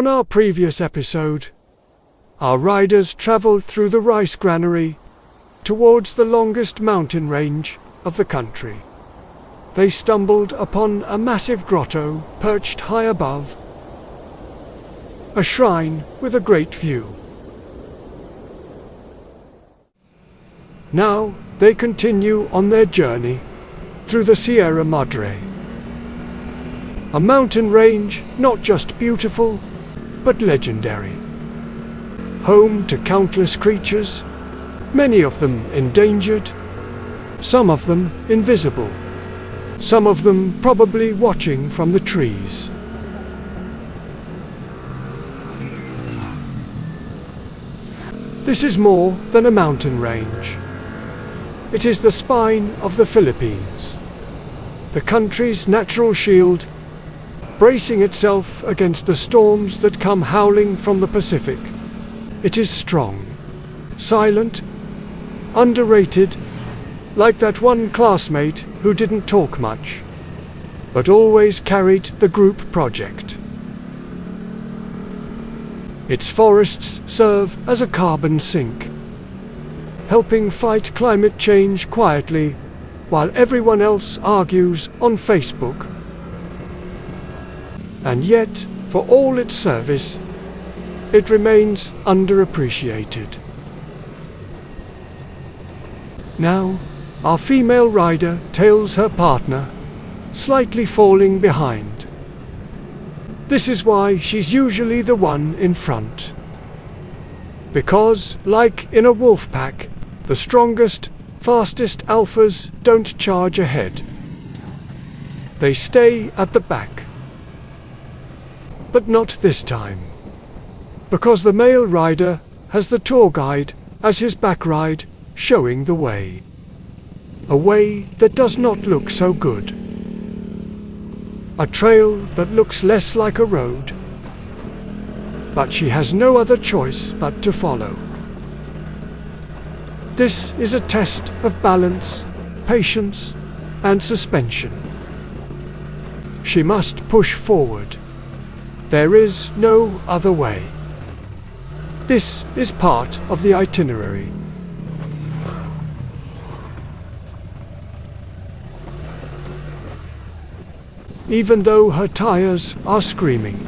On our previous episode, our riders traveled through the rice granary towards the longest mountain range of the country. They stumbled upon a massive grotto perched high above, a shrine with a great view. Now they continue on their journey through the Sierra Madre, a mountain range not just beautiful, but legendary. Home to countless creatures, many of them endangered, some of them invisible, some of them probably watching from the trees. This is more than a mountain range. It is the spine of the Philippines, the country's natural shield, bracing itself against the storms that come howling from the Pacific. It is strong, silent, underrated, like that one classmate who didn't talk much, but always carried the group project. Its forests serve as a carbon sink, helping fight climate change quietly while everyone else argues on Facebook. And yet, for all its service, it remains underappreciated. Now, our female rider tails her partner, slightly falling behind. This is why she's usually the one in front. Because, like in a wolf pack, the strongest, fastest alphas don't charge ahead. They stay at the back. But not this time. Because the male rider has the tour guide as his back ride, showing the way. A way that does not look so good. A trail that looks less like a road. But she has no other choice but to follow. This is a test of balance, patience, and suspension. She must push forward. There is no other way. This is part of the itinerary. Even though her tires are screaming,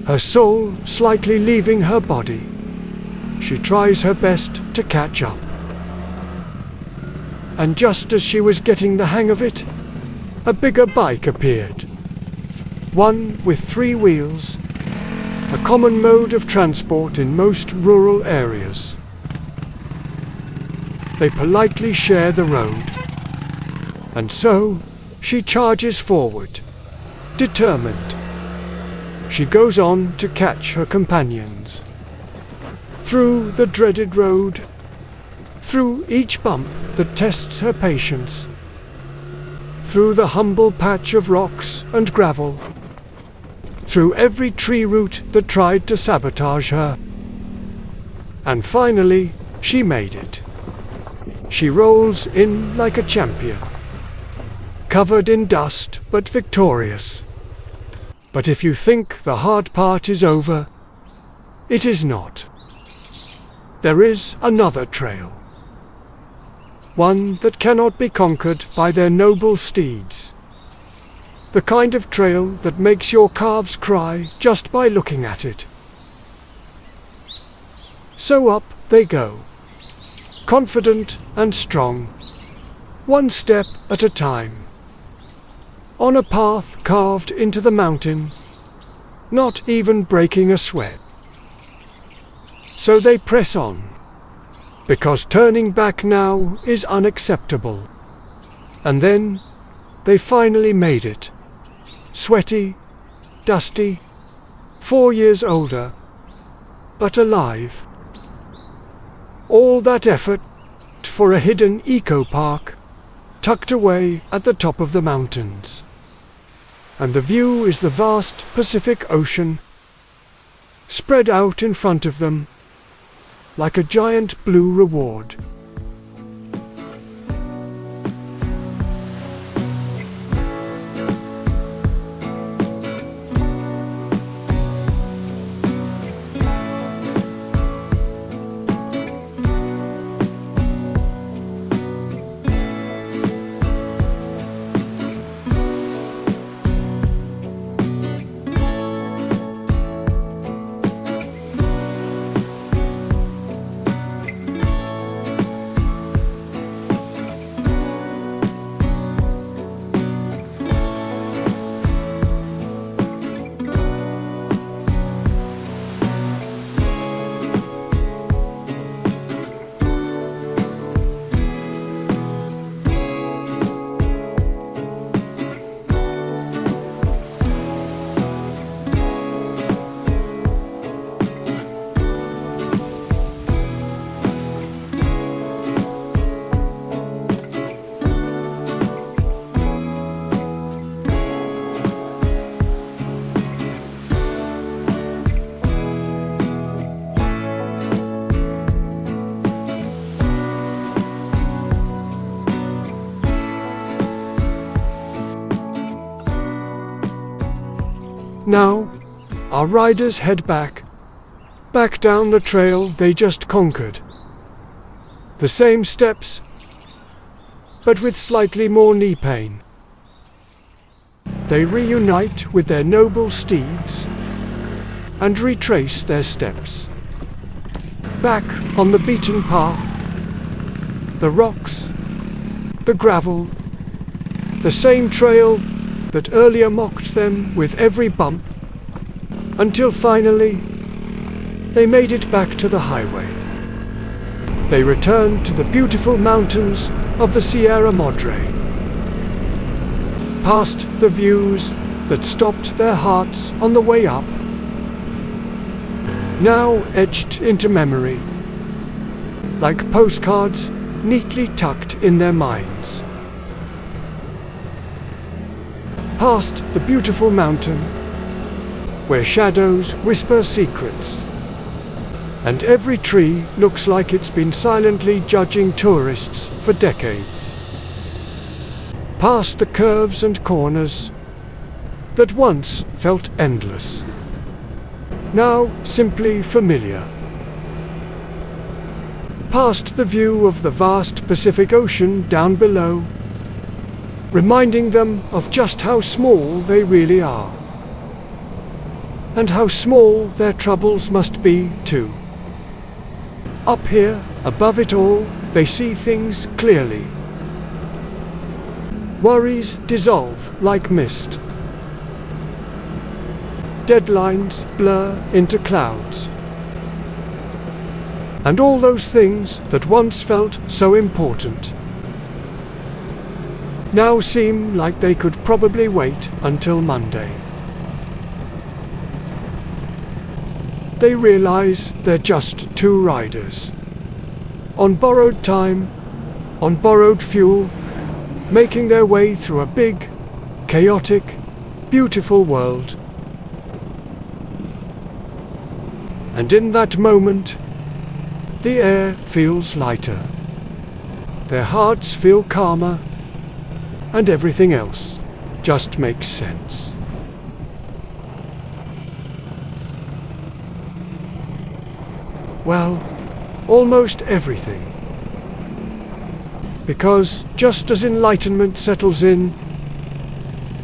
her soul slightly leaving her body, she tries her best to catch up. And just as she was getting the hang of it, a bigger bike appeared. One with 3 wheels, a common mode of transport in most rural areas. They politely share the road. And so, she charges forward, determined. She goes on to catch her companions. Through the dreaded road, through each bump that tests her patience, through the humble patch of rocks and gravel, through every tree root that tried to sabotage her. And finally, she made it. She rolls in like a champion, covered in dust but victorious. But if you think the hard part is over, it is not. There is another trail. One that cannot be conquered by their noble steeds. The kind of trail that makes your calves cry just by looking at it. So up they go, confident and strong, one step at a time, on a path carved into the mountain, not even breaking a sweat. So they press on, because turning back now is unacceptable. And then they finally made it. Sweaty, dusty, 4 years older, but alive. All that effort for a hidden eco-park tucked away at the top of the mountains. And the view is the vast Pacific Ocean, spread out in front of them, like a giant blue reward. Now, our riders head back down the trail they just conquered. The same steps, but with slightly more knee pain. They reunite with their noble steeds and retrace their steps. Back on the beaten path, the rocks, the gravel, the same trail that earlier mocked them with every bump, until finally they made it back to the highway. They returned to the beautiful mountains of the Sierra Madre, past the views that stopped their hearts on the way up, now etched into memory, like postcards neatly tucked in their minds. Past the beautiful mountain, where shadows whisper secrets, and every tree looks like it's been silently judging tourists for decades. Past the curves and corners that once felt endless, now simply familiar. Past the view of the vast Pacific Ocean down below, reminding them of just how small they really are, and how small their troubles must be too. Up here, above it all, they see things clearly. Worries dissolve like mist. Deadlines blur into clouds. And all those things that once felt so important now seem like they could probably wait until Monday. They realize they're just two riders, on borrowed time, on borrowed fuel, making their way through a big, chaotic, beautiful world. And in that moment, the air feels lighter, their hearts feel calmer, and everything else just makes sense. Well, almost everything. Because just as enlightenment settles in,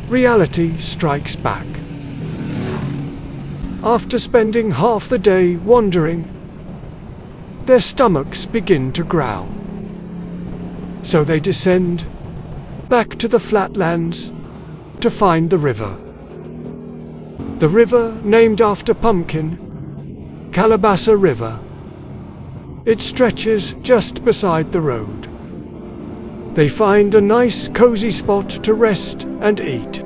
reality strikes back. After spending half the day wandering, their stomachs begin to growl. So they descend back to the flatlands to find the river. The river named after pumpkin, Calabasa River. It stretches just beside the road. They find a nice, cozy spot to rest and eat.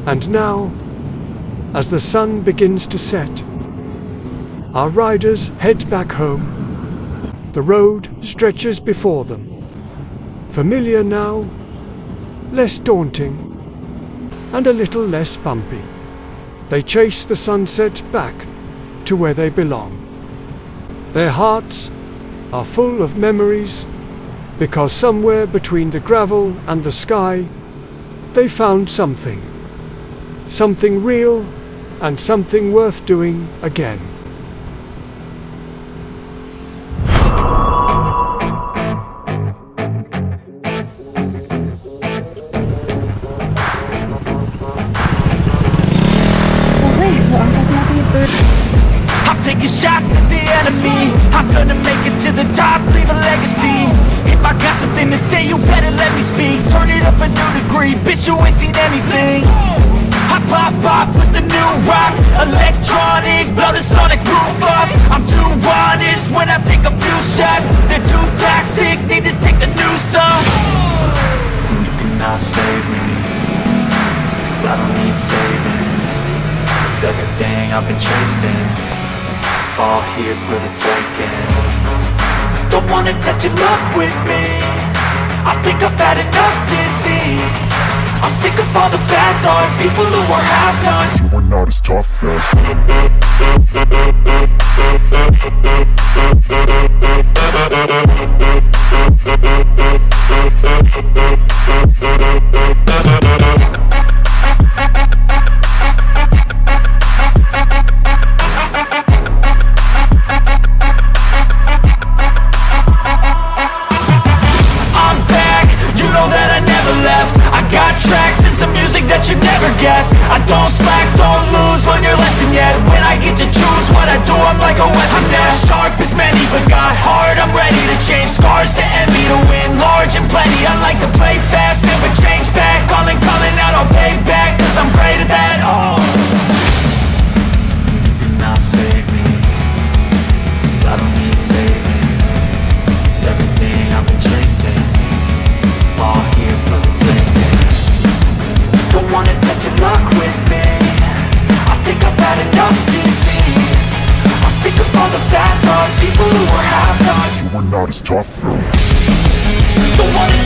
And now, as the sun begins to set, our riders head back home. The road stretches before them. Familiar now, less daunting, and a little less bumpy. They chase the sunset back to where they belong. Their hearts are full of memories, because somewhere between the gravel and the sky, they found something. Something real, and something worth doing again. kind of me. I'm gonna make it to the top, leave a legacy. If I got something to say, you better let me speak. Turn it up a new degree, bitch, you ain't seen anything. I pop off with the new rock, electronic, blow the sonic roof up. I'm too honest when I take a few shots. They're too toxic, need to take the noose off. And you cannot save me, 'cause I don't need saving. It's everything I've been chasing, all here for the taking. Don't wanna test your luck with me, I think I've had enough disease. I'm sick of all the bad thoughts, people who are half-nots. You are not as tough as I'm back, you know that I never left. I got tracks and some music that you never guess. I don't slack, don't lose, learn your lesson yet. When I get to choose what I do, I'm like a weapon. I'm not sharp as many, but got heart. I'm ready to change scars to envy, to win large and plenty. I like to play fast, never change back. Calling out, I'll pay back, 'cause I'm great at that. Oh, you cannot save me, 'cause I don't need saving. It's everything I've been chasing, all here for the taking. Don't wanna test your luck with me, I think I've had enough disease. I'm sick of all the bad thoughts, people who are half-nots. you are not as tough though. Don't wanna